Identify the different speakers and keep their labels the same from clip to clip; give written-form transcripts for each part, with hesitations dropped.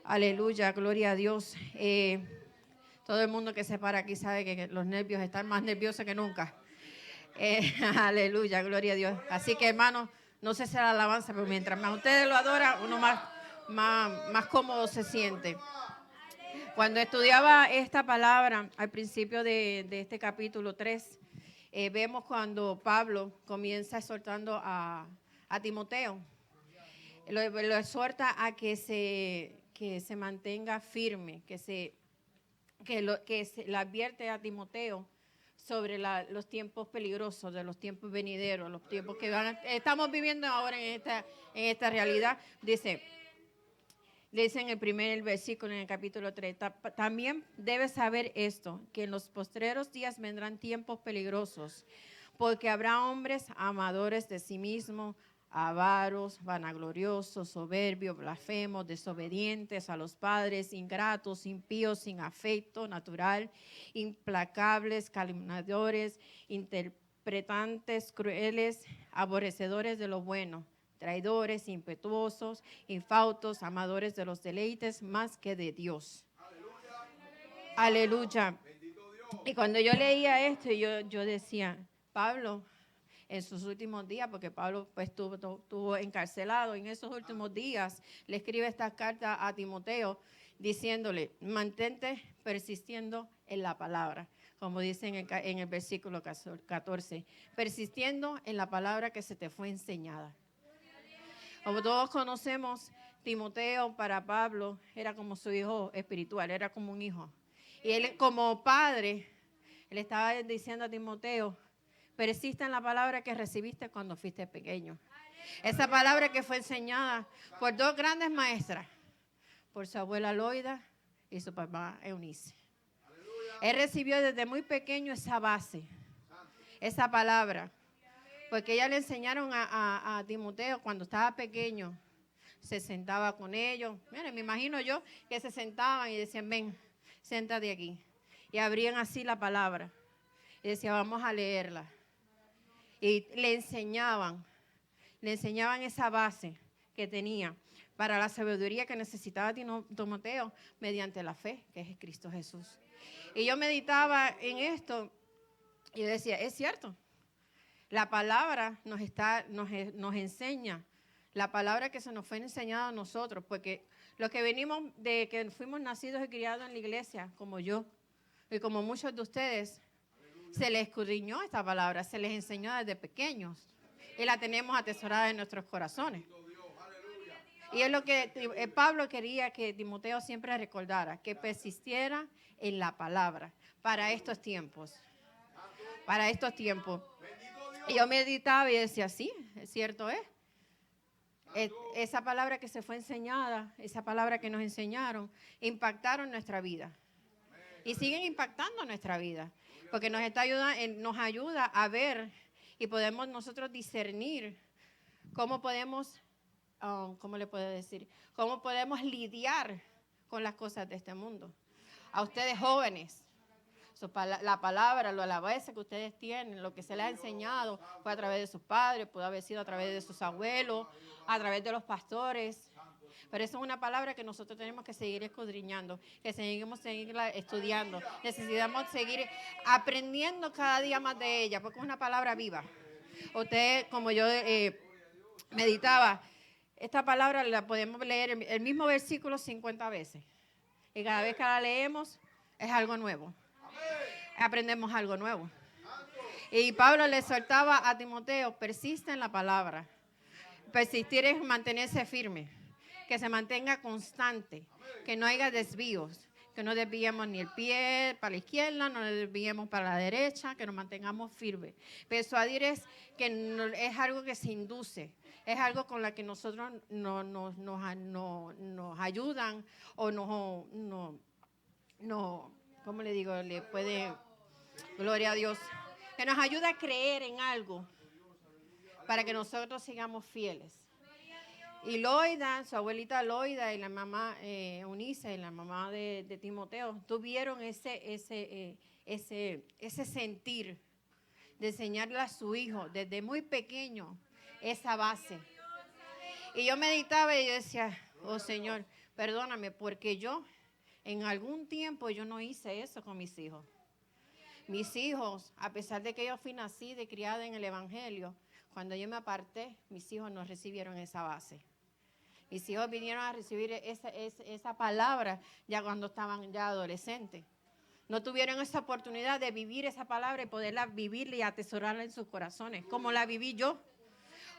Speaker 1: Aleluya, gloria a Dios. Todo el mundo que se para aquí sabe que los nervios están más nerviosos que nunca. Aleluya, gloria a Dios. Así que, hermanos, no sé si la alabanza, pero mientras más ustedes lo adoran, uno más cómodo se siente. Cuando estudiaba esta palabra al principio de este capítulo 3, vemos cuando Pablo comienza exhortando a Timoteo. Lo exhorta a que se mantenga firme, le advierte a Timoteo sobre los tiempos peligrosos, de los tiempos venideros, los tiempos que estamos viviendo ahora en esta realidad. Dice en el versículo, en el capítulo 3, también debes saber esto, que en los postreros días vendrán tiempos peligrosos, porque habrá hombres amadores de sí mismos, avaros, vanagloriosos, soberbios, blasfemos, desobedientes a los padres, ingratos, impíos, sin afecto natural, implacables, calumniadores, interpretantes, crueles, aborrecedores de lo bueno, traidores, impetuosos, infautos, amadores de los deleites más que de Dios. Aleluya. Y cuando yo leía esto, yo decía, Pablo, en sus últimos días, porque Pablo pues estuvo encarcelado, en esos últimos días le escribe esta carta a Timoteo diciéndole, mantente persistiendo en la palabra, como dice en el versículo 14, persistiendo en la palabra que se te fue enseñada. Como todos conocemos, Timoteo para Pablo era como su hijo espiritual, era como un hijo. Y él como padre, él estaba diciendo a Timoteo, persiste en la palabra que recibiste cuando fuiste pequeño. Esa palabra que fue enseñada por dos grandes maestras, por su abuela Loida y su papá Eunice. Él recibió desde muy pequeño esa base, esa palabra, porque ella le enseñaron a Timoteo cuando estaba pequeño, se sentaba con ellos. Miren, me imagino yo que se sentaban y decían, ven, siéntate aquí. Y abrían así la palabra y decían, vamos a leerla. Y le enseñaban esa base que tenía para la sabiduría que necesitaba Timoteo mediante la fe, que es Cristo Jesús. Y yo meditaba en esto y yo decía, es cierto, la palabra nos enseña, la palabra que se nos fue enseñada a nosotros, porque los que venimos de que fuimos nacidos y criados en la iglesia, como yo y como muchos de ustedes, se les escudriñó esta palabra, se les enseñó desde pequeños y la tenemos atesorada en nuestros corazones. Y es lo que Pablo quería que Timoteo siempre recordara, que persistiera en la palabra para estos tiempos. Para estos tiempos. Y yo meditaba y decía, sí, es cierto, esa palabra que se fue enseñada, esa palabra que nos enseñaron, impactaron nuestra vida. Y siguen impactando nuestra vida. Porque nos ayuda a ver y podemos nosotros discernir cómo podemos, ¿cómo le puedo decir? Cómo podemos lidiar con las cosas de este mundo. A ustedes jóvenes, la palabra, la alabanza que ustedes tienen, lo que se les ha enseñado fue a través de sus padres, pudo haber sido a través de sus abuelos, a través de los pastores. Pero eso es una palabra que nosotros tenemos que seguir escudriñando, que seguimos seguirla estudiando. Necesitamos seguir aprendiendo cada día más de ella, porque es una palabra viva. Usted, como yo meditaba, esta palabra la podemos leer el mismo versículo 50 veces. Y cada vez que la leemos es algo nuevo. Aprendemos algo nuevo. Y Pablo le exhortaba a Timoteo, persiste en la palabra. Persistir es mantenerse firme. Que se mantenga constante, que no haya desvíos, que no desviemos ni el pie para la izquierda, no desviemos para la derecha, que nos mantengamos firmes. Persuadir es algo que se induce, es algo con la que nosotros nos ayudan o ¿cómo le digo? Gloria a Dios, que nos ayuda a creer en algo para que nosotros sigamos fieles. Y Loida, su abuelita Loida y la mamá Eunice y la mamá de Timoteo tuvieron ese sentir de enseñarle a su hijo desde muy pequeño esa base. Y yo meditaba y yo decía, oh Señor, perdóname, porque yo en algún tiempo yo no hice eso con mis hijos. Mis hijos, a pesar de que yo fui nacida y criada en el Evangelio, cuando yo me aparté, mis hijos no recibieron esa base. Mis hijos vinieron a recibir esa palabra ya cuando estaban ya adolescentes. No tuvieron esa oportunidad de vivir esa palabra y poderla vivirla y atesorarla en sus corazones, como la viví yo.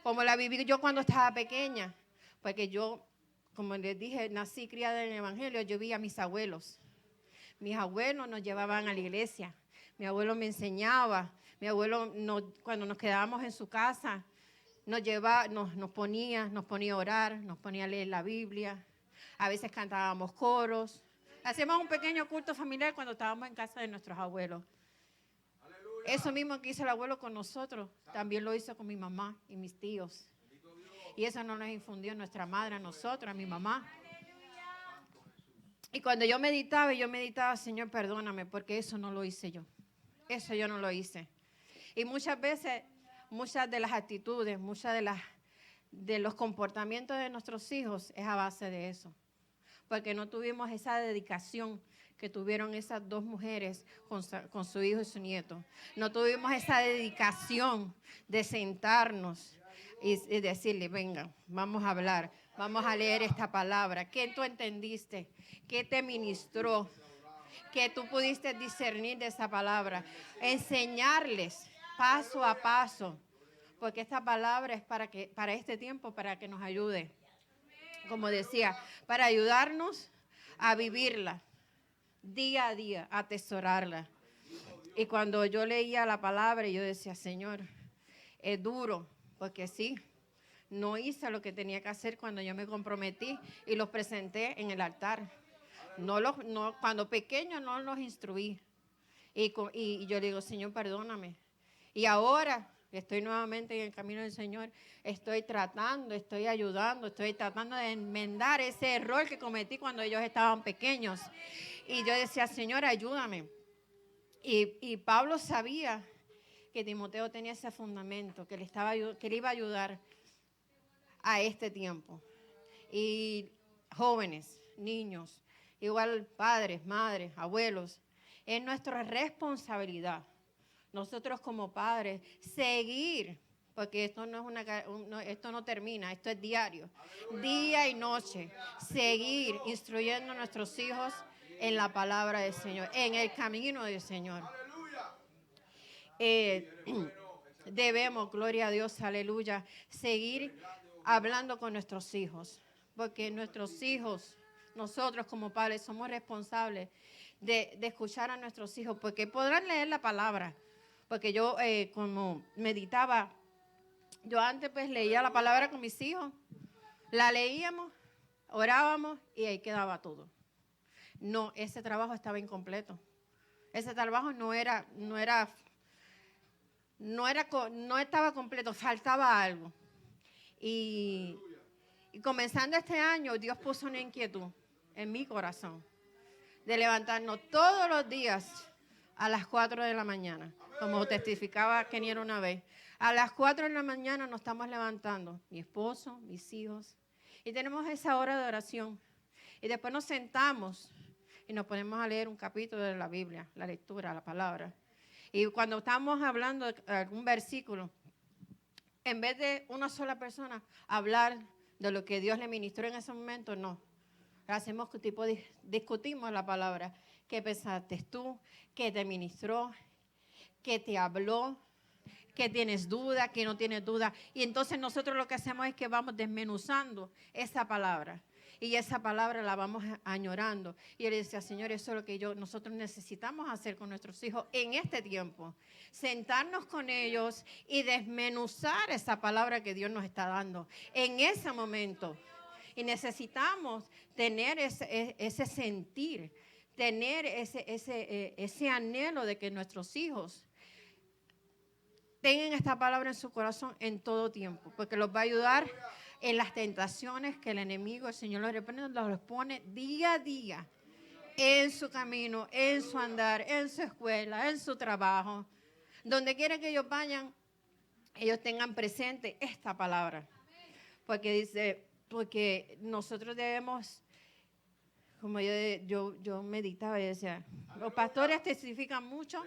Speaker 1: Como la viví yo cuando estaba pequeña. Porque yo, como les dije, nací criada en el Evangelio, yo vi a mis abuelos. Mis abuelos nos llevaban a la iglesia. Mi abuelo me enseñaba. Mi abuelo, cuando nos quedábamos en su casa, nos ponía a orar, nos ponía a leer la Biblia. A veces cantábamos coros. Hacíamos un pequeño culto familiar cuando estábamos en casa de nuestros abuelos. ¡Aleluya! Eso mismo que hizo el abuelo con nosotros, también lo hizo con mi mamá y mis tíos. Y eso nos lo infundió nuestra madre a nosotros, a mi mamá. Y cuando yo meditaba, Señor, perdóname, porque eso no lo hice yo. Eso yo no lo hice. Y muchas veces, muchas de las actitudes, de los comportamientos de nuestros hijos es a base de eso. Porque no tuvimos esa dedicación que tuvieron esas dos mujeres con su hijo y su nieto. No tuvimos esa dedicación de sentarnos y decirle, venga, vamos a hablar, vamos a leer esta palabra. ¿Qué tú entendiste? ¿Qué te ministró? ¿Qué tú pudiste discernir de esa palabra? Enseñarles paso a paso, porque esta palabra es para este tiempo, para que nos ayude. Como decía, para ayudarnos a vivirla día a día, a atesorarla. Y cuando yo leía la palabra, yo decía, Señor, es duro, porque sí, no hice lo que tenía que hacer cuando yo me comprometí y los presenté en el altar. Cuando pequeños no los instruí. Y yo le digo, Señor, perdóname. Y ahora que estoy nuevamente en el camino del Señor, estoy ayudando, estoy tratando de enmendar ese error que cometí cuando ellos estaban pequeños. Y yo decía, Señor, ayúdame. Y Pablo sabía que Timoteo tenía ese fundamento, que le iba a ayudar a este tiempo. Y jóvenes, niños, igual padres, madres, abuelos, es nuestra responsabilidad, nosotros como padres, seguir, porque esto no termina, esto es diario, día y noche, seguir instruyendo a nuestros hijos en la palabra del Señor, en el camino del Señor. Debemos, gloria a Dios, aleluya, seguir hablando con nuestros hijos, porque nuestros hijos, nosotros como padres somos responsables de escuchar a nuestros hijos, porque podrán leer la palabra, porque yo como meditaba, yo antes pues leía la palabra con mis hijos, la leíamos, orábamos y ahí quedaba todo. No, ese trabajo estaba incompleto. Ese trabajo no estaba completo, faltaba algo. Y comenzando este año, Dios puso una inquietud en mi corazón de levantarnos todos los días a las 4 de la mañana, como testificaba Keniel una vez. A las 4 de la mañana nos estamos levantando, mi esposo, mis hijos, y tenemos esa hora de oración. Y después nos sentamos y nos ponemos a leer un capítulo de la Biblia, la lectura, la palabra. Y cuando estamos hablando de algún versículo, en vez de una sola persona hablar de lo que Dios le ministró en ese momento, no. Hacemos discutimos la palabra. ¿Qué pensaste tú? ¿Qué te ministró? ¿Qué te habló? ¿Qué tienes duda? ¿Qué no tienes duda? Y entonces nosotros lo que hacemos es que vamos desmenuzando esa palabra. Y esa palabra la vamos añorando. Y él decía, Señor, eso es lo que nosotros necesitamos hacer con nuestros hijos en este tiempo. Sentarnos con ellos y desmenuzar esa palabra que Dios nos está dando en ese momento. Y necesitamos tener ese sentir, tener ese anhelo de que nuestros hijos tengan esta palabra en su corazón en todo tiempo, porque los va a ayudar en las tentaciones que el enemigo, el Señor los pone día a día en su camino, en su andar, en su escuela, en su trabajo. Donde quiera que ellos vayan, ellos tengan presente esta palabra. Porque nosotros debemos como yo meditaba y decía, los pastores testifican mucho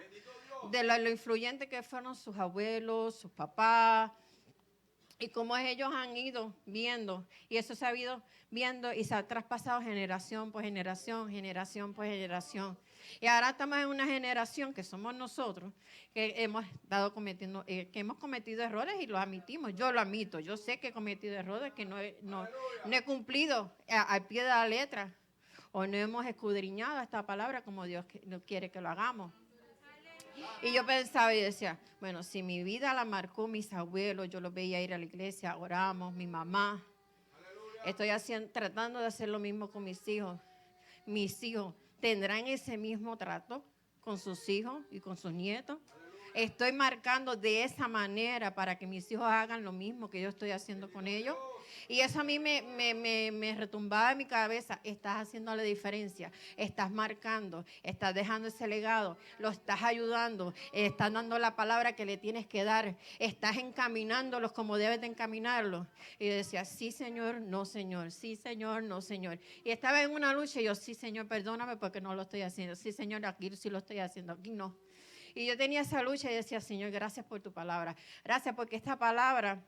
Speaker 1: de lo influyente que fueron sus abuelos, sus papás, y cómo ellos han ido viendo, y eso se ha ido viendo y se ha traspasado generación por generación, generación por generación. Y ahora estamos en una generación que somos nosotros, que hemos cometido errores y los admitimos. Yo lo admito, yo sé que he cometido errores, que no he cumplido al pie de la letra, o no hemos escudriñado esta palabra como Dios quiere que lo hagamos. Y yo pensaba y decía, bueno, si mi vida la marcó mis abuelos, yo los veía ir a la iglesia, oramos, mi mamá. Estoy tratando de hacer lo mismo con mis hijos. Mis hijos tendrán ese mismo trato con sus hijos y con sus nietos. Estoy marcando de esa manera para que mis hijos hagan lo mismo que yo estoy haciendo con ellos. Y eso a mí me retumbaba en mi cabeza. Estás haciendo la diferencia, estás marcando, estás dejando ese legado, lo estás ayudando, estás dando la palabra que le tienes que dar, estás encaminándolos como debes de encaminarlos. Y yo decía, sí, Señor, no, Señor, sí, Señor, no, Señor. Y estaba en una lucha y yo, sí, Señor, perdóname porque no lo estoy haciendo. Sí, Señor, aquí sí lo estoy haciendo, aquí no. Y yo tenía esa lucha y decía, Señor, gracias por tu palabra. Gracias porque esta palabra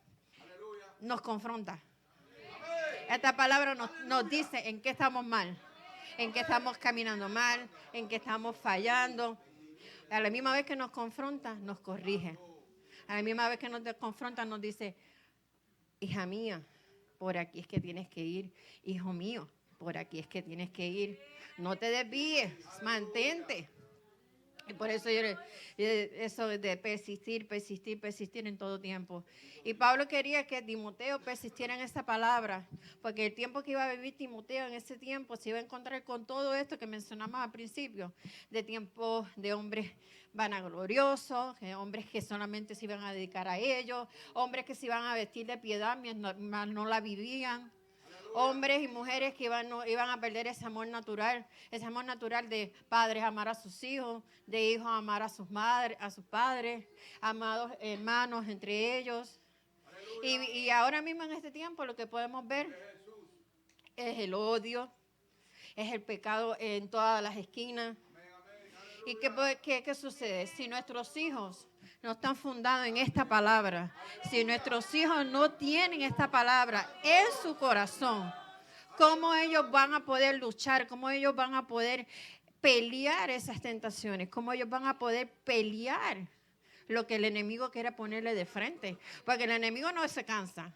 Speaker 1: nos confronta. Esta palabra nos dice en qué estamos mal, en qué estamos caminando mal, en qué estamos fallando. A la misma vez que nos confronta, nos corrige. A la misma vez que nos confronta, nos dice, hija mía, por aquí es que tienes que ir. Hijo mío, por aquí es que tienes que ir. No te desvíes, mantente. Y por eso eso de persistir en todo tiempo. Y Pablo quería que Timoteo persistiera en esa palabra, porque el tiempo que iba a vivir Timoteo en ese tiempo se iba a encontrar con todo esto que mencionamos al principio, de tiempos de hombres vanagloriosos, hombres que solamente se iban a dedicar a ellos, hombres que se iban a vestir de piedad mientras no la vivían. Hombres y mujeres que iban a perder ese amor natural de padres amar a sus hijos, de hijos amar a sus padres, amados hermanos entre ellos. Y ahora mismo en este tiempo lo que podemos ver es el odio, es el pecado en todas las esquinas. ¿Y qué sucede? Si nuestros hijos no están fundados en esta palabra, si nuestros hijos no tienen esta palabra en su corazón, ¿cómo ellos van a poder luchar? ¿Cómo ellos van a poder pelear esas tentaciones? ¿Cómo ellos van a poder pelear lo que el enemigo quiere ponerle de frente? Porque el enemigo no se cansa.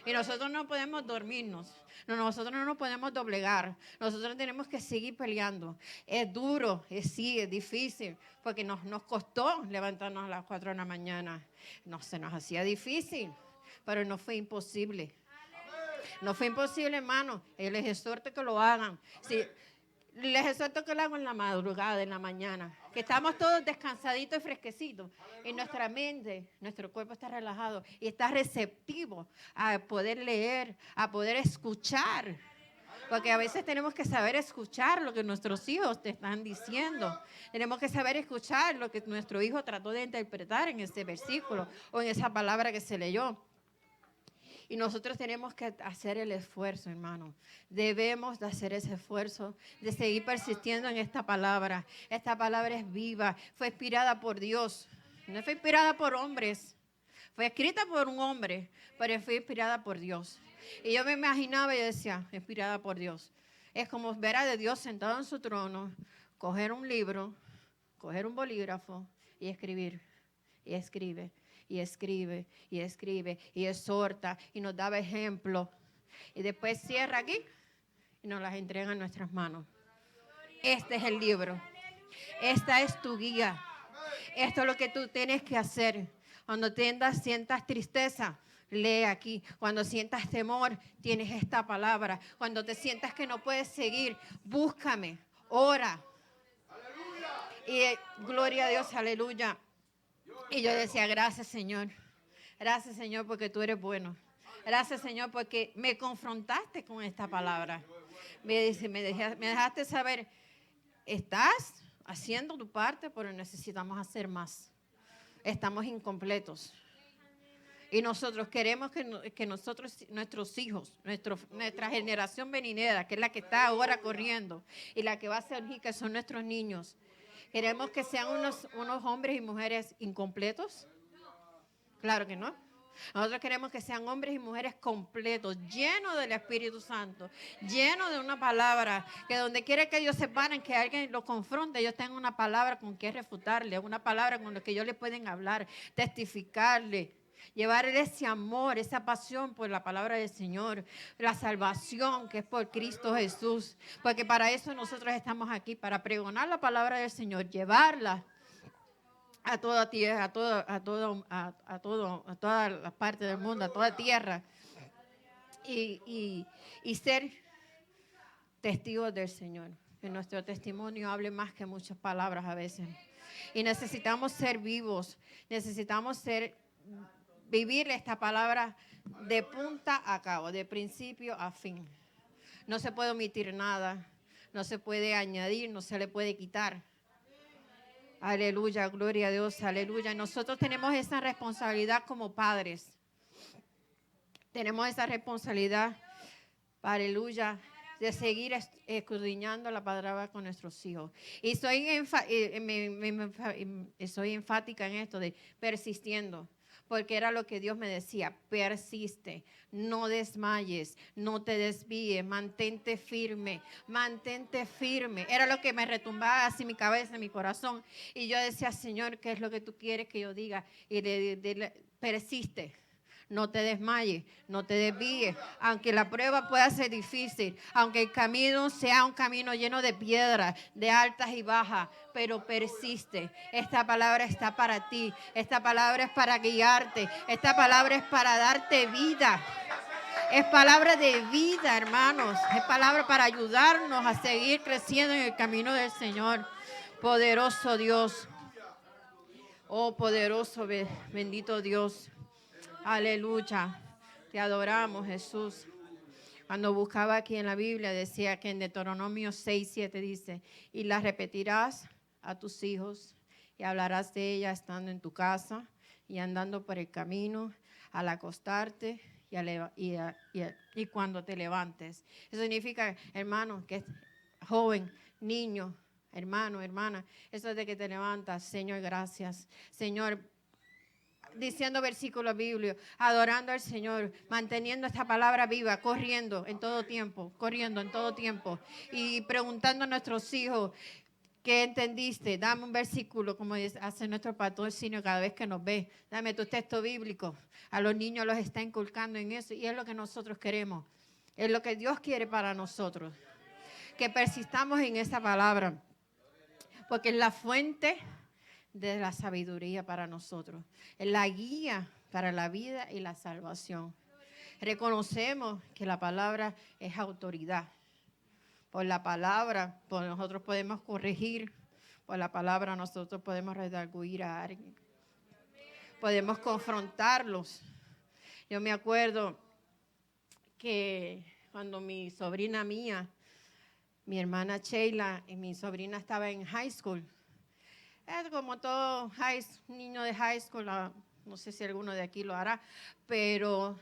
Speaker 1: Y nosotros no podemos dormirnos. Nosotros no nos podemos doblegar. Nosotros tenemos que seguir peleando. Es duro, es difícil, porque nos costó levantarnos a las 4 de la mañana. No se nos hacía difícil, pero no fue imposible. No fue imposible, hermano. Les exhorto que lo hagan. Sí, les exhorto que lo hagan en la madrugada, en la mañana. Que estamos todos descansaditos y fresquecitos. Y nuestra mente, nuestro cuerpo está relajado y está receptivo a poder leer, a poder escuchar. Porque a veces tenemos que saber escuchar lo que nuestros hijos te están diciendo. Tenemos que saber escuchar lo que nuestro hijo trató de interpretar en ese versículo o en esa palabra que se leyó. Y nosotros tenemos que hacer el esfuerzo, hermano. Debemos de hacer ese esfuerzo, de seguir persistiendo en esta palabra. Esta palabra es viva, fue inspirada por Dios. No fue inspirada por hombres. Fue escrita por un hombre, pero fue inspirada por Dios. Y yo me imaginaba y decía, inspirada por Dios. Es como ver a Dios sentado en su trono, coger un libro, coger un bolígrafo y escribir. Y escribe. Y escribe, y escribe, y exhorta, y nos daba ejemplo. Y después cierra aquí y nos las entrega en nuestras manos. Este es el libro. Esta es tu guía. Esto es lo que tú tienes que hacer. Cuando sientas tristeza, lee aquí. Cuando sientas temor, tienes esta palabra. Cuando te sientas que no puedes seguir, búscame, ora. Y gloria a Dios, aleluya. Y yo decía, gracias, Señor. Gracias, Señor, porque tú eres bueno. Gracias, Señor, porque me confrontaste con esta palabra. Me dejaste saber, estás haciendo tu parte, pero necesitamos hacer más. Estamos incompletos. Y nosotros queremos que nuestros hijos, nuestra generación venidera, que es la que está ahora corriendo, y la que va a surgir, que son nuestros niños, queremos que sean unos hombres y mujeres incompletos. Claro que no. Nosotros queremos que sean hombres y mujeres completos, llenos del Espíritu Santo, llenos de una palabra, que donde quiera que ellos se paren, que alguien los confronte, ellos tengan una palabra con que refutarle, una palabra con la que ellos le pueden hablar, testificarle, llevarle ese amor, esa pasión por la palabra del Señor, la salvación que es por Cristo Jesús, porque para eso nosotros estamos aquí, para pregonar la palabra del Señor, llevarla a toda tierra, a todas las partes del mundo, a toda tierra, y ser testigos del Señor. Que nuestro testimonio hable más que muchas palabras a veces. Y necesitamos ser vivos, necesitamos vivir esta palabra de punta a cabo, de principio a fin. No se puede omitir nada, no se puede añadir, no se le puede quitar. Aleluya, gloria a Dios, aleluya. Nosotros tenemos esa responsabilidad como padres. Tenemos esa responsabilidad, aleluya, de seguir escudriñando la palabra con nuestros hijos. Y soy enfática en esto de persistiendo. Porque era lo que Dios me decía, persiste, no desmayes, no te desvíes, mantente firme. Era lo que me retumbaba así mi cabeza, mi corazón. Y yo decía, Señor, ¿qué es lo que tú quieres que yo diga? Y persiste. No te desmayes, no te desvíes, aunque la prueba pueda ser difícil, aunque el camino sea un camino lleno de piedras, de altas y bajas, pero persiste. Esta palabra está para ti, esta palabra es para guiarte, esta palabra es para darte vida. Es palabra de vida, hermanos, es palabra para ayudarnos a seguir creciendo en el camino del Señor. Poderoso Dios, oh poderoso, bendito Dios. Aleluya, te adoramos, Jesús. Cuando buscaba aquí en la Biblia decía que en Deuteronomio 6:7 dice, y la repetirás a tus hijos y hablarás de ella estando en tu casa y andando por el camino, al acostarte y cuando te levantes. Eso significa, hermano, que es joven, niño, hermano, hermana, eso es de que te levantas, Señor, gracias. Señor, diciendo versículos bíblicos, adorando al Señor, manteniendo esta palabra viva, corriendo en todo tiempo y preguntando a nuestros hijos, ¿qué entendiste? Dame un versículo, como hace nuestro patrocinio cada vez que nos ve. Dame tu texto bíblico. A los niños los está inculcando en eso y es lo que nosotros queremos. Es lo que Dios quiere para nosotros. Que persistamos en esa palabra, porque es la fuente de la sabiduría para nosotros, es la guía para la vida y la salvación. Reconocemos que la palabra es autoridad. Por la palabra, nosotros podemos corregir, por la palabra nosotros podemos redarguir a alguien. Podemos confrontarlos. Yo me acuerdo que cuando mi sobrina mía, mi hermana Sheila y mi sobrina estaba en high school, es como todo niño de high school, no sé si alguno de aquí lo hará, pero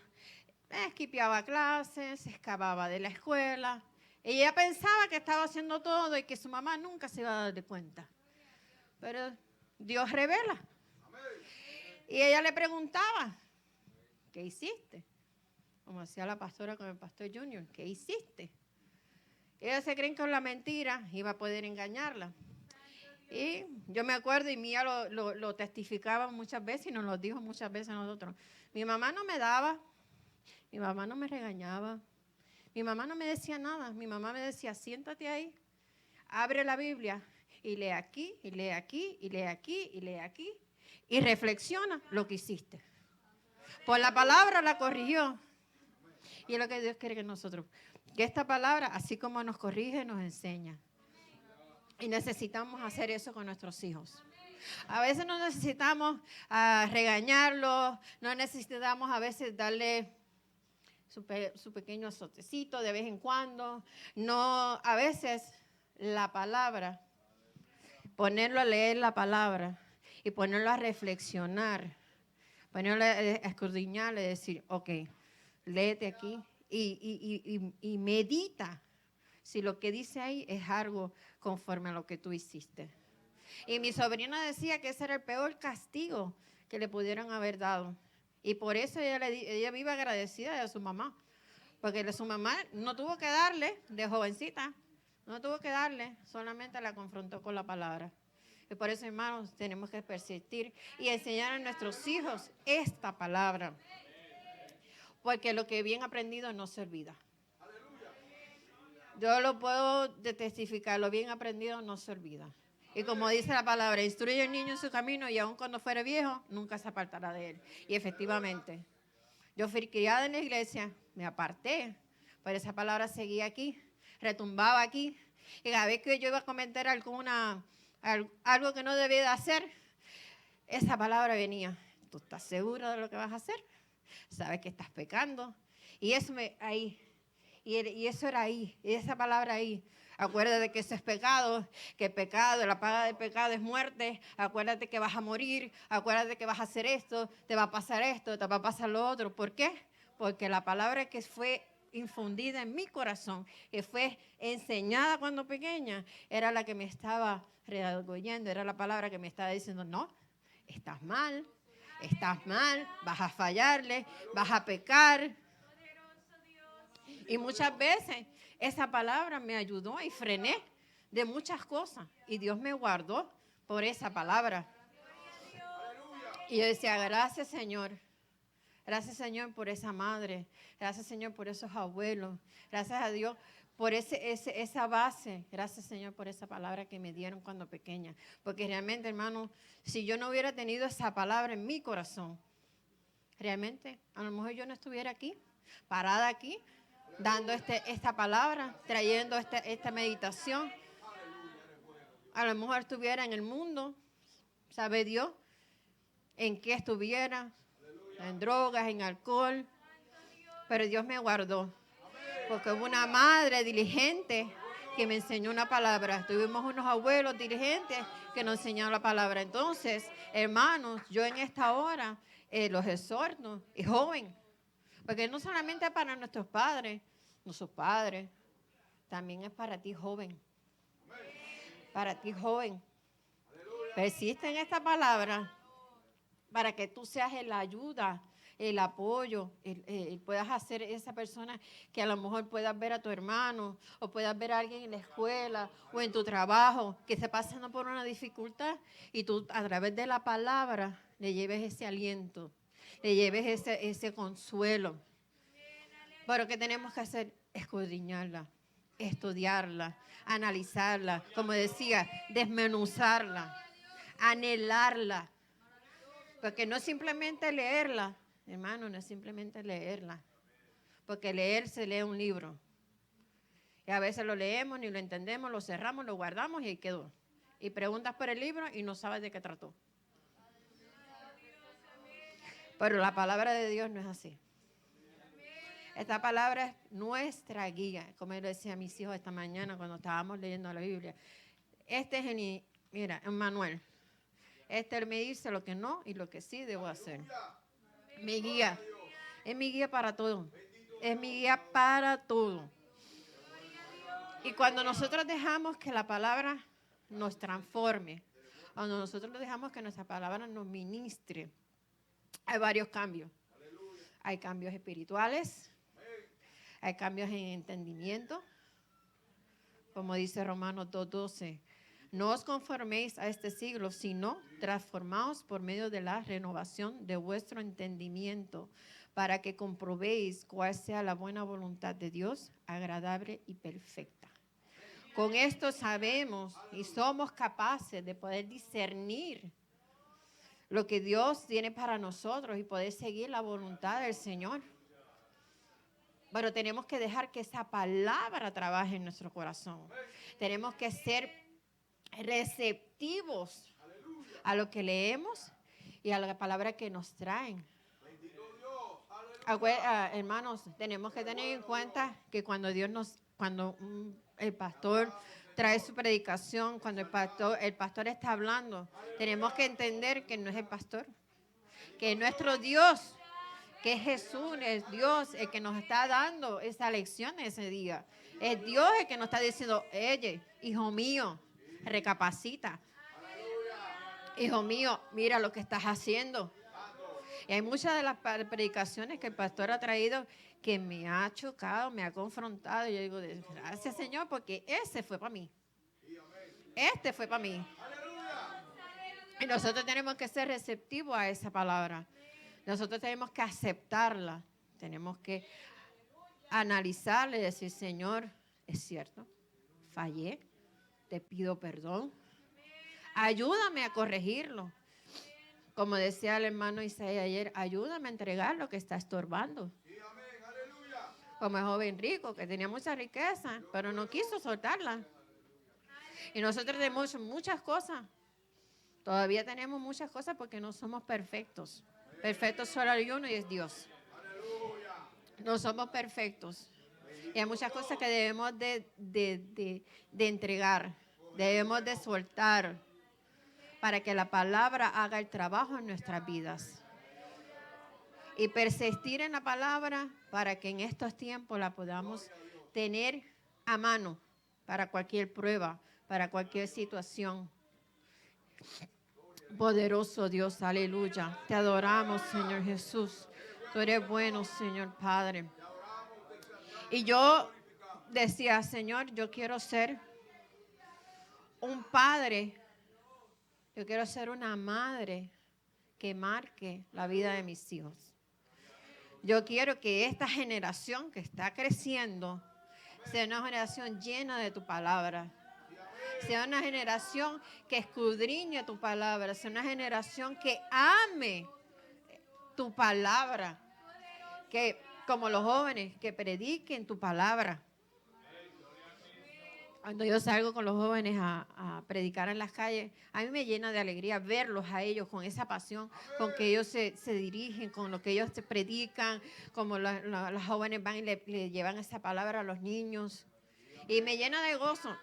Speaker 1: esquipeaba clases, se escapaba de la escuela. Ella pensaba que estaba haciendo todo y que su mamá nunca se iba a dar de cuenta. Pero Dios revela. Y ella le preguntaba, ¿qué hiciste? Como hacía la pastora con el pastor Junior, ¿qué hiciste? Ellos se creen que con la mentira iba a poder engañarla. Y yo me acuerdo, y Mía lo testificaba muchas veces y nos lo dijo muchas veces a nosotros. Mi mamá no me daba, mi mamá no me regañaba, mi mamá no me decía nada. Mi mamá me decía, siéntate ahí, abre la Biblia y lee aquí, y lee aquí, y lee aquí, y lee aquí, y reflexiona lo que hiciste. Por la palabra la corrigió. Y es lo que Dios quiere que nosotros, que esta palabra, así como nos corrige, nos enseña. Y necesitamos hacer eso con nuestros hijos. A veces no necesitamos regañarlos, no necesitamos a veces darle su pequeño azotecito de vez en cuando. No, a veces la palabra, ponerlo a leer la palabra y ponerlo a reflexionar, Ponerle a escudriñarle, decir, ok, léete aquí y medita si lo que dice ahí es algo conforme a lo que tú hiciste. Y mi sobrina decía que ese era el peor castigo que le pudieran haber dado. Y por eso ella vive agradecida de su mamá. Porque su mamá no tuvo que darle, de jovencita, no tuvo que darle, solamente la confrontó con la palabra. Y por eso, hermanos, tenemos que persistir y enseñar a nuestros hijos esta palabra. Porque lo que bien aprendido no se olvida. Yo lo puedo testificar, lo bien aprendido no se olvida. Y como dice la palabra, instruye al niño en su camino y aun cuando fuere viejo, nunca se apartará de él. Y efectivamente, yo fui criada en la iglesia, me aparté, pero esa palabra seguía aquí, retumbaba aquí. Y cada vez que yo iba a cometer algo que no debía de hacer, esa palabra venía. ¿Tú estás seguro de lo que vas a hacer? ¿Sabes que estás pecando? Y eso ahí. Y eso era ahí, y esa palabra ahí. Acuérdate que eso es pecado, que pecado, la paga del pecado es muerte. Acuérdate que vas a morir, acuérdate que vas a hacer esto, te va a pasar esto, te va a pasar lo otro. ¿Por qué? Porque la palabra que fue infundida en mi corazón, que fue enseñada cuando pequeña, era la que me estaba redarguyendo, era la palabra que me estaba diciendo, no, estás mal, vas a fallarle, vas a pecar. Y muchas veces esa palabra me ayudó y frené de muchas cosas. Y Dios me guardó por esa palabra. Y yo decía, gracias Señor. Gracias Señor por esa madre. Gracias Señor por esos abuelos. Gracias a Dios por esa base. Gracias Señor por esa palabra que me dieron cuando pequeña. Porque realmente, hermano, si yo no hubiera tenido esa palabra en mi corazón, realmente a lo mejor yo no estuviera aquí, parada aquí, dando esta palabra, trayendo esta meditación. A lo mejor estuviera en el mundo, sabe Dios, en qué estuviera, en drogas, en alcohol, pero Dios me guardó, porque hubo una madre diligente que me enseñó una palabra. Tuvimos unos abuelos diligentes que nos enseñaron la palabra. Entonces, hermanos, yo en esta hora los exhorto, y joven, porque no solamente es para nuestros padres, también es para ti, joven. Para ti, joven. Persiste en esta palabra para que tú seas la ayuda, el apoyo, puedas hacer esa persona que a lo mejor puedas ver a tu hermano o puedas ver a alguien en la escuela o en tu trabajo que esté pasando por una dificultad y tú a través de la palabra le lleves ese aliento, le lleves ese consuelo. Pero ¿qué tenemos que hacer? Escudriñarla, estudiarla, analizarla, como decía, desmenuzarla, anhelarla. Porque no es simplemente leerla, hermano, no es simplemente leerla. Porque leer se lee un libro. Y a veces lo leemos, ni lo entendemos, lo cerramos, lo guardamos y ahí quedó. Y preguntas por el libro y no sabes de qué trató. Pero la palabra de Dios no es así. Esta palabra es nuestra guía, como yo le decía a mis hijos esta mañana cuando estábamos leyendo la Biblia. Este es mira, un manual. Este me dice lo que no y lo que sí debo hacer. Mi guía. Es mi guía para todo. Es mi guía para todo. Y cuando nosotros dejamos que la palabra nos transforme, cuando nosotros dejamos que nuestra palabra nos ministre, hay varios cambios. Hay cambios espirituales. Hay cambios en entendimiento, como dice Romanos 2:12. No os conforméis a este siglo, sino transformaos por medio de la renovación de vuestro entendimiento, para que comprobéis cuál sea la buena voluntad de Dios, agradable y perfecta. Con esto sabemos y somos capaces de poder discernir lo que Dios tiene para nosotros y poder seguir la voluntad del Señor. Pero tenemos que dejar que esa palabra trabaje en nuestro corazón. Tenemos que ser receptivos a lo que leemos y a la palabra que nos traen. Hermanos, tenemos que tener en cuenta que cuando el pastor trae su predicación, cuando el pastor está hablando, tenemos que entender que no es el pastor. que nuestro Dios, que es Jesús, es Dios el que nos está dando esa lección ese día. Es Dios el que nos está diciendo, oye, hijo mío, recapacita. Hijo mío, mira lo que estás haciendo. Y hay muchas de las predicaciones que el pastor ha traído que me ha chocado, me ha confrontado. Y yo digo, gracias Señor, porque ese fue para mí. Este fue para mí. Y nosotros tenemos que ser receptivos a esa palabra. Nosotros tenemos que aceptarla. Tenemos que analizarla y decir, Señor, es cierto, fallé, te pido perdón. Ayúdame a corregirlo. Como decía el hermano Isaías ayer, ayúdame a entregar lo que está estorbando. Como el joven rico que tenía mucha riqueza, pero no quiso soltarla. Y nosotros tenemos muchas cosas. Todavía tenemos muchas cosas porque no somos perfectos. Perfectos solo hay uno y es Dios. No somos perfectos. Y hay muchas cosas que debemos de entregar. Debemos de soltar para que la palabra haga el trabajo en nuestras vidas. Y persistir en la palabra para que en estos tiempos la podamos tener a mano para cualquier prueba, para cualquier situación. Poderoso Dios, aleluya. Te adoramos, Señor Jesús. Tú eres bueno, Señor Padre. Y yo decía, Señor, yo quiero ser un padre. Yo quiero ser una madre que marque la vida de mis hijos. Yo quiero que esta generación que está creciendo sea una generación llena de tu palabra. Sea una generación que escudriñe tu palabra. Sea una generación que ame tu palabra. Que, como los jóvenes, que prediquen tu palabra. Cuando yo salgo con los jóvenes a predicar en las calles, a mí me llena de alegría verlos a ellos con esa pasión, con que ellos se dirigen, con lo que ellos se predican, como los jóvenes van y le llevan esa palabra a los niños. Y me llena de gozo,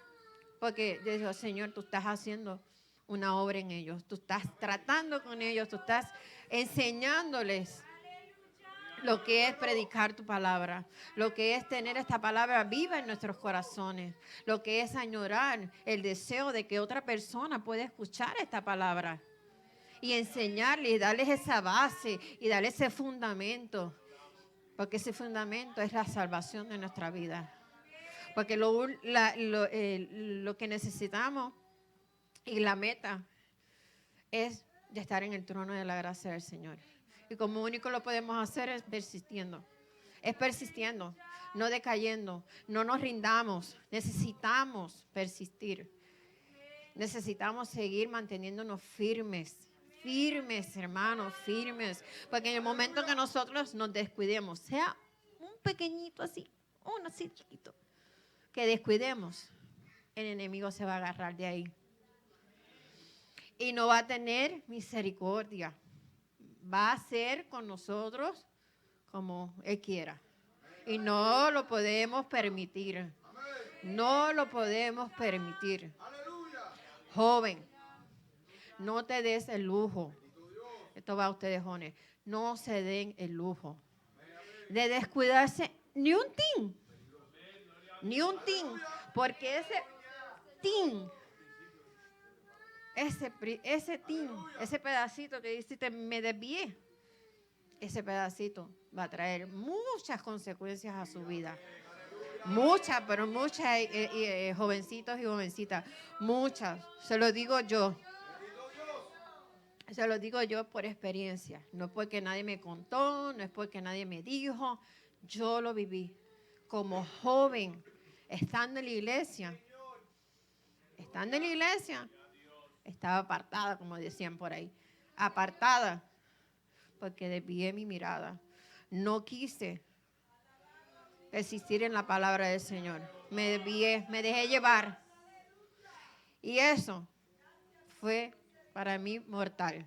Speaker 1: porque yo digo, Señor, tú estás haciendo una obra en ellos, tú estás tratando con ellos, tú estás enseñándoles lo que es predicar tu palabra, lo que es tener esta palabra viva en nuestros corazones, lo que es añorar el deseo de que otra persona pueda escuchar esta palabra y enseñarle y darles esa base y darles ese fundamento, porque ese fundamento es la salvación de nuestra vida. Porque lo que necesitamos y la meta es de estar en el trono de la gracia del Señor. Y como único lo podemos hacer es persistiendo. Es persistiendo, no decayendo, no nos rindamos. Necesitamos persistir. Necesitamos seguir manteniéndonos firmes. Firmes, hermanos, firmes. Porque en el momento que nosotros nos descuidemos, sea un pequeñito así, uno así chiquito, que descuidemos, el enemigo se va a agarrar de ahí. Y no va a tener misericordia. Va a hacer con nosotros como Él quiera. Y no lo podemos permitir. No lo podemos permitir. Joven, no te des el lujo. Esto va a ustedes, jóvenes. No se den el lujo de descuidarse ni un tin. Ni un tin. Porque ese tin, ese tin, ese pedacito que dice, me desvié, ese pedacito va a traer muchas consecuencias a su vida. Muchas, pero muchas, jovencitos y jovencitas, muchas. Se lo digo yo. Se lo digo yo por experiencia. No es porque nadie me contó, no es porque nadie me dijo. Yo lo viví como joven, estando en la iglesia. Estando en la iglesia, estaba apartada, como decían por ahí. Apartada, porque desvié mi mirada. No quise persistir en la palabra del Señor. Me desvié, me dejé llevar. Y eso fue para mí mortal.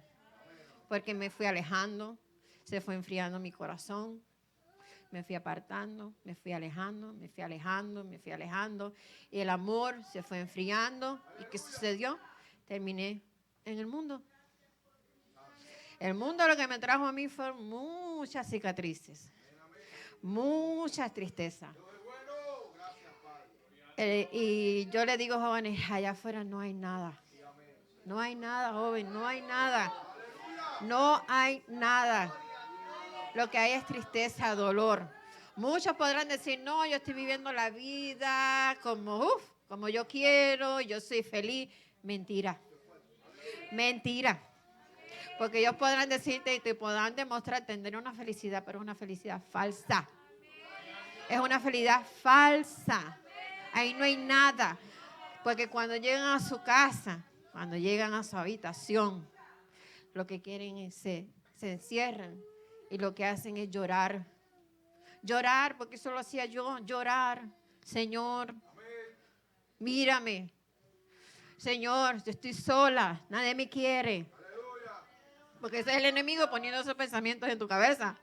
Speaker 1: Porque me fui alejando, se fue enfriando mi corazón. Me fui apartando, me fui alejando, me fui alejando, me fui alejando. Y el amor se fue enfriando. ¿Y qué sucedió? Terminé en el mundo. El mundo lo que me trajo a mí fueron muchas cicatrices, mucha tristeza. Y yo le digo, jóvenes, allá afuera no hay nada. No hay nada, joven, no hay nada. No hay nada. Lo que hay es tristeza, dolor. Muchos podrán decir, no, yo estoy viviendo la vida como yo quiero, yo soy feliz. Mentira. Mentira. Porque ellos podrán decirte y te podrán demostrar tener una felicidad, pero es una felicidad falsa. Es una felicidad falsa. Ahí no hay nada. Porque cuando llegan a su casa, cuando llegan a su habitación, lo que quieren es se encierran y lo que hacen es llorar. Llorar, porque eso lo hacía yo, llorar. Señor, mírame. Señor, yo estoy sola, nadie me quiere. Porque ese es el enemigo poniendo esos pensamientos en tu cabeza.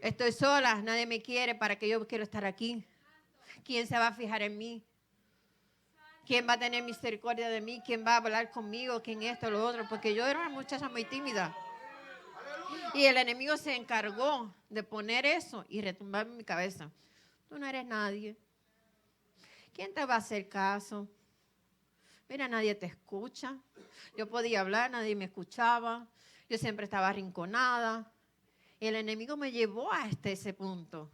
Speaker 1: Estoy sola, nadie me quiere, ¿para qué yo quiero estar aquí? ¿Quién se va a fijar en mí? ¿Quién va a tener misericordia de mí? ¿Quién va a hablar conmigo? ¿Quién esto, lo otro? Porque yo era una muchacha muy tímida. Y el enemigo se encargó de poner eso y retumbar en mi cabeza. Tú no eres nadie. ¿Quién te va a hacer caso? Mira, nadie te escucha. Yo podía hablar, nadie me escuchaba. Yo siempre estaba arrinconada. Y el enemigo me llevó hasta ese punto.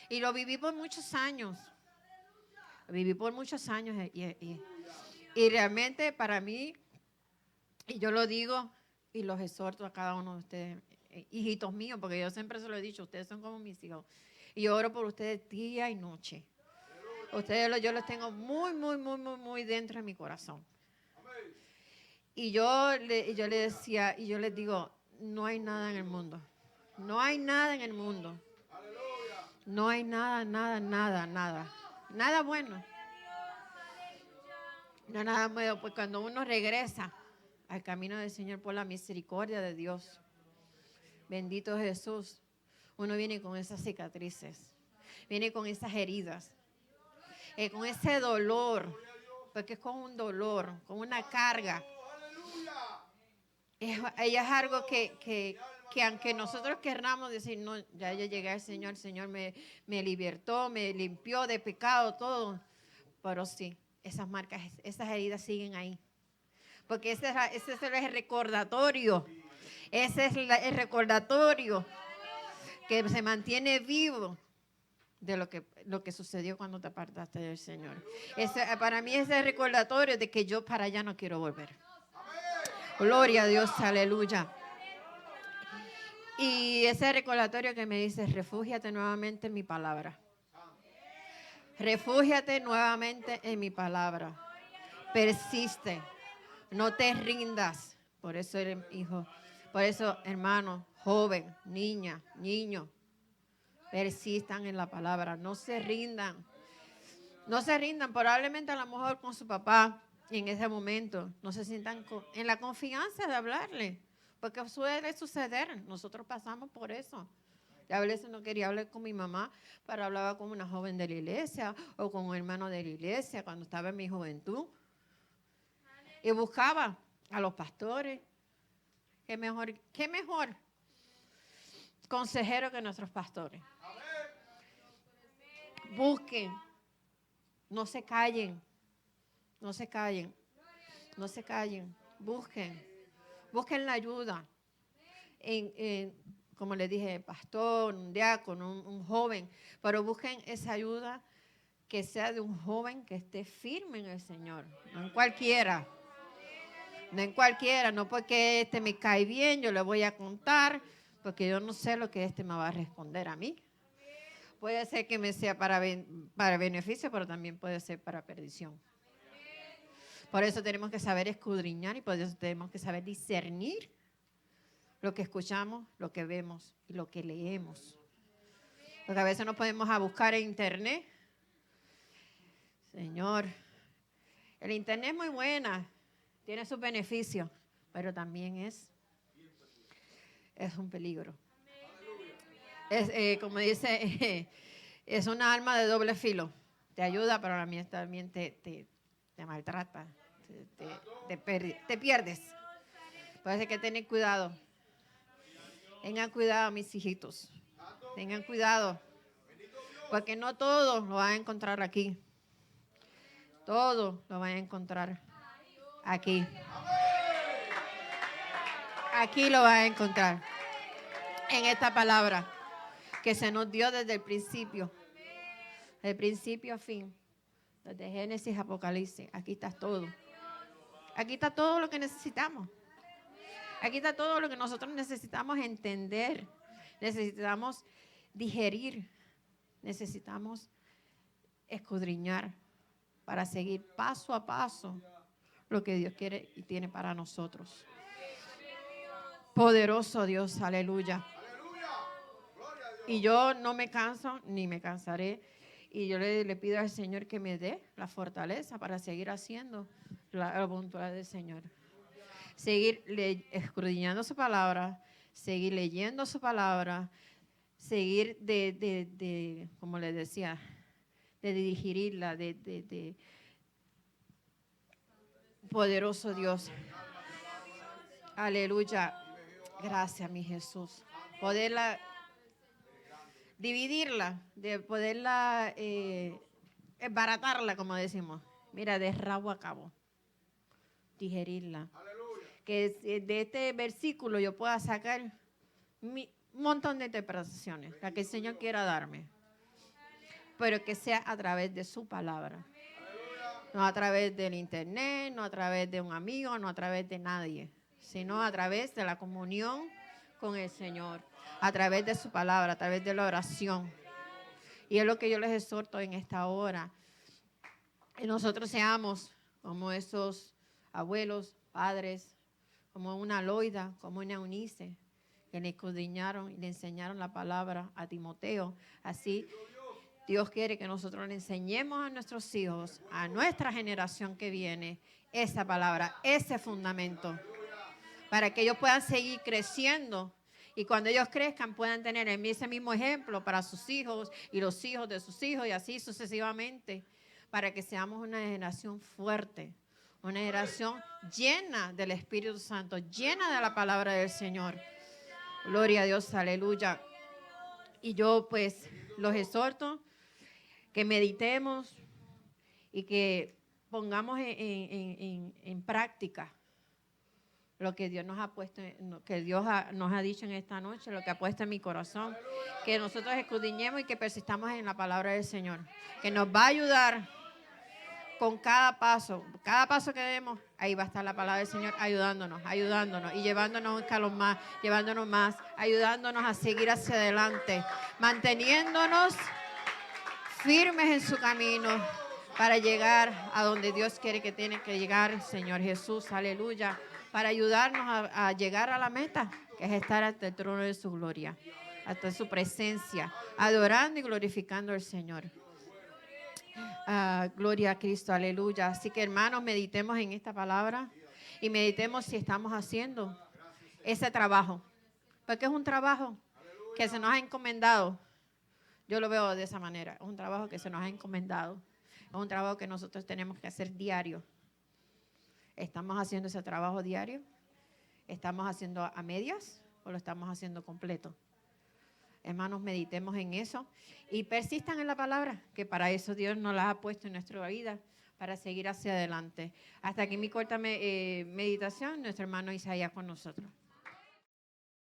Speaker 1: Y lo viví por muchos años. Lo viví por muchos años. Y realmente para mí, y yo lo digo y los exhorto a cada uno de ustedes, hijitos míos, porque yo siempre se lo he dicho, ustedes son como mis hijos. Y yo oro por ustedes día y noche. Ustedes yo los tengo muy, muy, muy, muy, muy dentro de mi corazón. Y yo le decía, y yo les digo, no hay nada en el mundo. No hay nada en el mundo. No hay nada, nada, nada, nada. Nada bueno. No, nada bueno, pues cuando uno regresa al camino del Señor por la misericordia de Dios, bendito Jesús, uno viene con esas cicatrices, viene con esas heridas, con ese dolor, porque es con un dolor, con una carga. Ella es algo que aunque nosotros querramos decir, no, ya llegué al Señor, el Señor me libertó, me limpió de pecado, todo, pero sí, esas marcas, esas heridas siguen ahí. Porque ese es el recordatorio, ese es el recordatorio que se mantiene vivo de lo que sucedió cuando te apartaste del Señor. Para mí es el recordatorio de que yo para allá no quiero volver. Gloria a Dios, aleluya. Y ese recordatorio que me dice, refúgiate nuevamente en mi palabra. Refúgiate nuevamente en mi palabra. Persiste, no te rindas. Por eso, hijo, por eso, hermano, joven, niña, niño, persistan en la palabra, no se rindan. No se rindan, probablemente a lo mejor con su papá en ese momento, no se sientan en la confianza de hablarle, porque suele suceder, nosotros pasamos por eso. A veces no quería hablar con mi mamá, pero hablaba con una joven de la iglesia o con un hermano de la iglesia cuando estaba en mi juventud. Y buscaba a los pastores. ¿Qué mejor consejero que nuestros pastores? Busquen. No se callen, no se callen, no se callen, busquen la ayuda. Como le dije, pastor, un diácono, un joven, pero busquen esa ayuda que sea de un joven que esté firme en el Señor, no en cualquiera. No en cualquiera, no porque este me cae bien, yo le voy a contar, porque yo no sé lo que este me va a responder a mí. Puede ser que me sea para beneficio, pero también puede ser para perdición. Por eso tenemos que saber escudriñar y por eso tenemos que saber discernir lo que escuchamos, lo que vemos y lo que leemos. Porque a veces nos podemos a buscar en internet. Señor, el internet es muy buena, tiene sus beneficios, pero también es un peligro. Como dice, es una arma de doble filo. Te ayuda, pero también te maltrata, te pierdes. Por eso hay que tener cuidado. Tengan cuidado, mis hijitos. Tengan cuidado. Porque no todos lo van a encontrar aquí. Todos lo van a encontrar aquí. Aquí lo van a encontrar. En esta palabra que se nos dio desde el principio. De principio a fin. Desde Génesis a Apocalipsis. Aquí está todo. Aquí está todo lo que necesitamos. Aquí está todo lo que nosotros necesitamos entender. Necesitamos digerir. Necesitamos escudriñar para seguir paso a paso lo que Dios quiere y tiene para nosotros. Poderoso Dios, aleluya. Y yo no me canso ni me cansaré. Y yo le pido al Señor que me dé la fortaleza para seguir haciendo la voluntad del Señor. Seguir escudriñando su palabra, seguir leyendo su palabra, seguir como les decía, de digerirla, de poderoso Dios. Aleluya. Gracias, mi Jesús. Poderla dividirla, de poderla embaratarla, como decimos. Mira, de rabo a cabo. Digerirla. Que de este versículo yo pueda sacar un montón de interpretaciones, la que el Señor quiera darme. Pero que sea a través de su palabra. No a través del internet, no a través de un amigo, no a través de nadie, sino a través de la comunión con el Señor, a través de su palabra, a través de la oración. Y es lo que yo les exhorto en esta hora. Que nosotros seamos como esos abuelos, padres, como una Loida, como una Eunice, que le escudriñaron y le enseñaron la palabra a Timoteo. Así Dios quiere que nosotros le enseñemos a nuestros hijos, a nuestra generación que viene, esa palabra, ese fundamento, para que ellos puedan seguir creciendo y cuando ellos crezcan puedan tener ese mismo ejemplo para sus hijos y los hijos de sus hijos y así sucesivamente, para que seamos una generación fuerte, una generación llena del Espíritu Santo, llena de la palabra del Señor. Gloria a Dios, aleluya. Y yo pues los exhorto que meditemos y que pongamos en práctica lo que Dios nos ha puesto, que Dios nos ha dicho en esta noche, lo que ha puesto en mi corazón, que nosotros escudriñemos y que persistamos en la palabra del Señor, que nos va a ayudar con cada paso que demos, ahí va a estar la palabra del Señor ayudándonos y llevándonos un escalón más, llevándonos más, ayudándonos a seguir hacia adelante, manteniéndonos firmes en su camino para llegar a donde Dios quiere que tiene que llegar, Señor Jesús, aleluya, para ayudarnos a llegar a la meta, que es estar ante el trono de su gloria, hasta su presencia, adorando y glorificando al Señor. Gloria a Cristo, aleluya. Así que hermanos, meditemos en esta palabra y meditemos si estamos haciendo ese trabajo, porque es un trabajo que se nos ha encomendado. Yo lo veo de esa manera. Es un trabajo que se nos ha encomendado. Es un trabajo que nosotros tenemos que hacer diario. ¿Estamos haciendo ese trabajo diario? ¿Estamos haciendo a medias o lo estamos haciendo completo? Hermanos, meditemos en eso y persistan en la palabra, que para eso Dios nos la ha puesto en nuestra vida, para seguir hacia adelante. Hasta aquí mi corta meditación, nuestro hermano Isaías con nosotros.